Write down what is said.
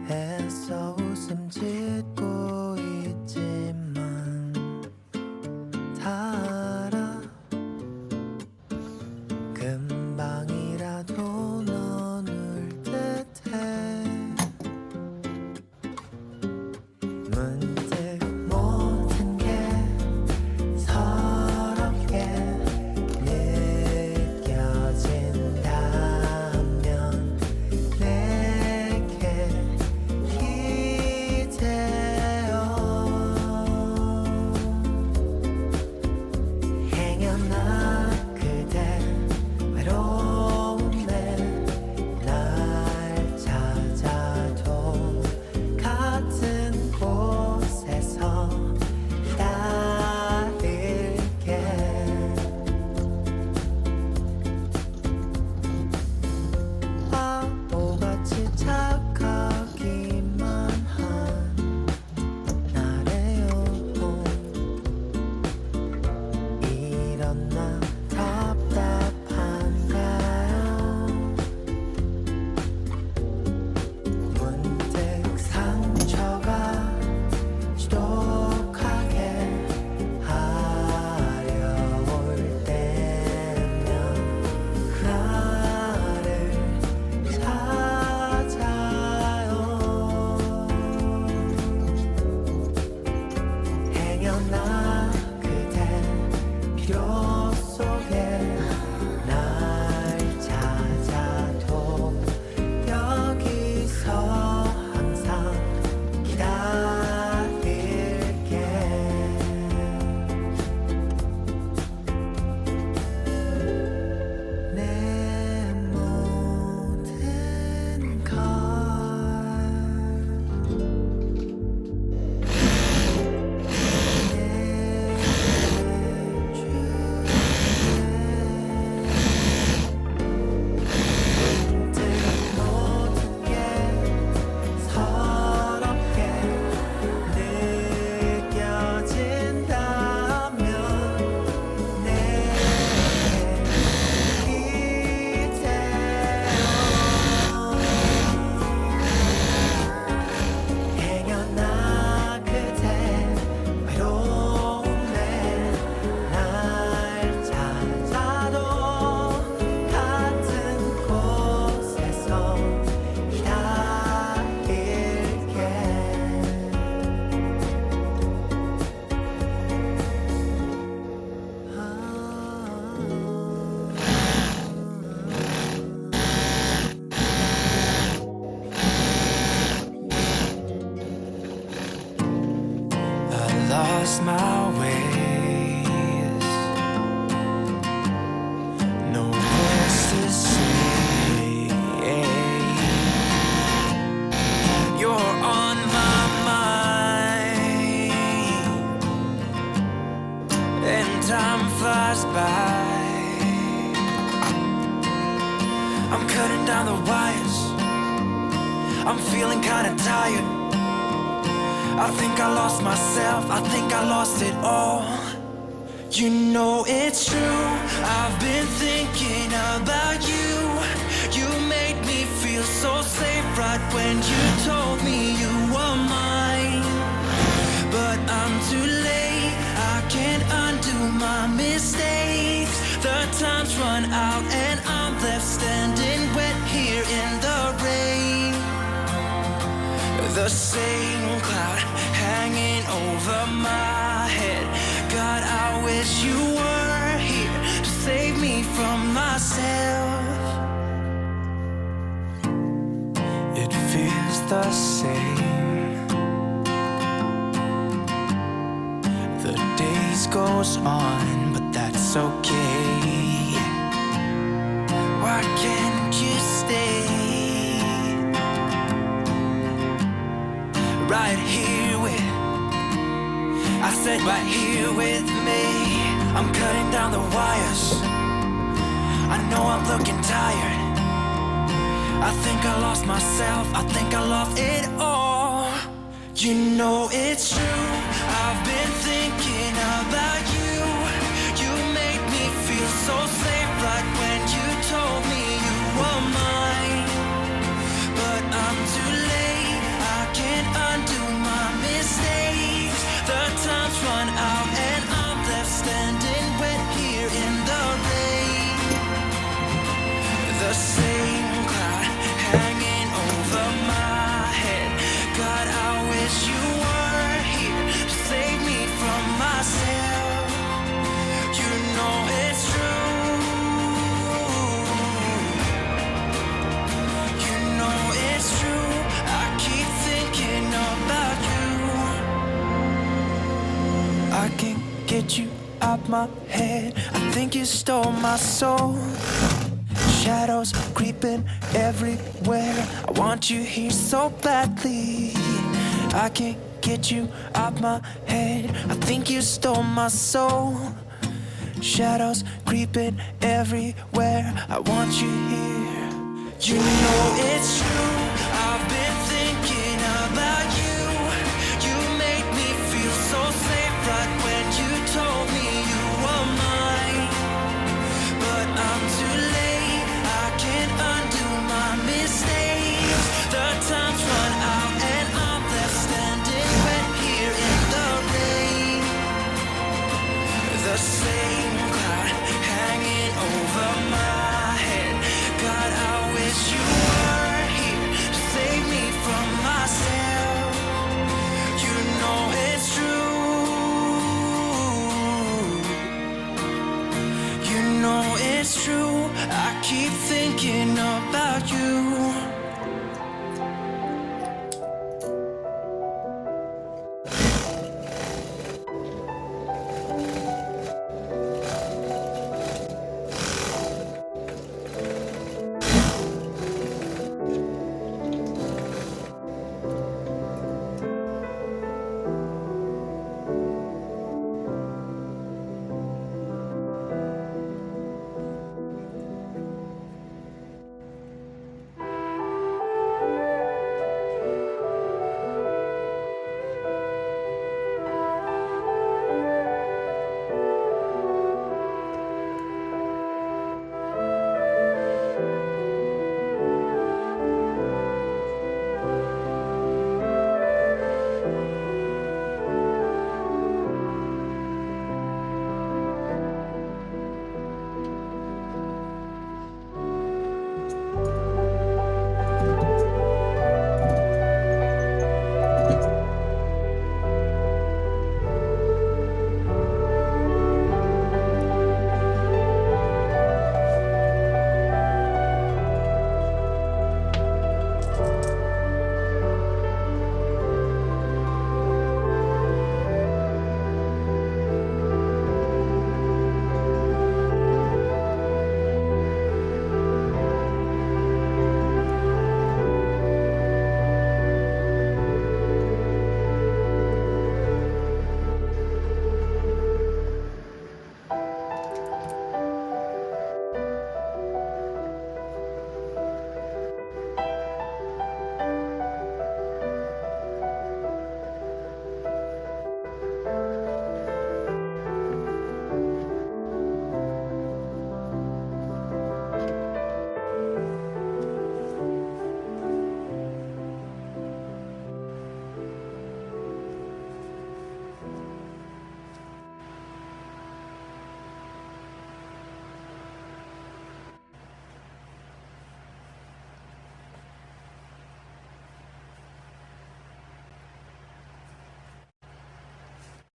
애써 웃음 짓고 있지만 다 알아 금방이라도 넌 울 듯해 문득 모든 게 서럽게 느껴진다면 내게 기대어 행여나 그대 외로움에 날 찾아도 같은 곳에서 기다릴게 바보같이 착하기만 한 나래요 이런 나 답답한가요 문득 상처가 지독하게 하려올 때면 나를 찾아요 행여나 그대 필요 속에 날 찾아도 여기서 항상 기다릴게 내 모든 걸 문득 모든 게 서럽게 느껴진다면 내게 기대어 행여나 그대 외로움에 날 찾아도 같은 곳에서 기다릴게 I lost my ways, no words to say. You're on my mind, and time flies by. I'm cutting down the wires, I'm feeling kinda tired. I think I lost myself, I think I lost it all. You know it's true, I've been thinking about you. You made me feel so safe right when you told me you were mine. But I'm too late, I can't undo my mistakes. The time's run out and I'm left standing wet here in the rain. The same cloud hanging over my head. God, I wish you were here to save me from myself. It feels the same. The days goes on, but that's okay. Why can't you stay right here with, I said right here with me. I'm cutting down the wires, I know I'm looking tired. I think I lost myself, I think I lost it all. You know it's true, I've been thinking about you. You made me feel so safe right when you told me you were mine. But I'm too late, over my head. God, I wish you were here to save me from myself. You know it's true. You know it's true. I keep thinking about you. I can't get you out my head. I think you stole my soul. Shadows creeping everywhere. I want you here so badly. I can't get you out my head. I think you stole my soul. Shadows creeping everywhere. I want you here. You know it's true. I've been thinking about you. You made me feel so safe right when you told me you were mine. But I'm too late. I can't undo my mistakes. The time's run out and I'm left standing wet here in the rain. The same cloud hanging over my head. God, I wish you were here to save me from myself. You know it's true. You know it's true. I keep thinking about you.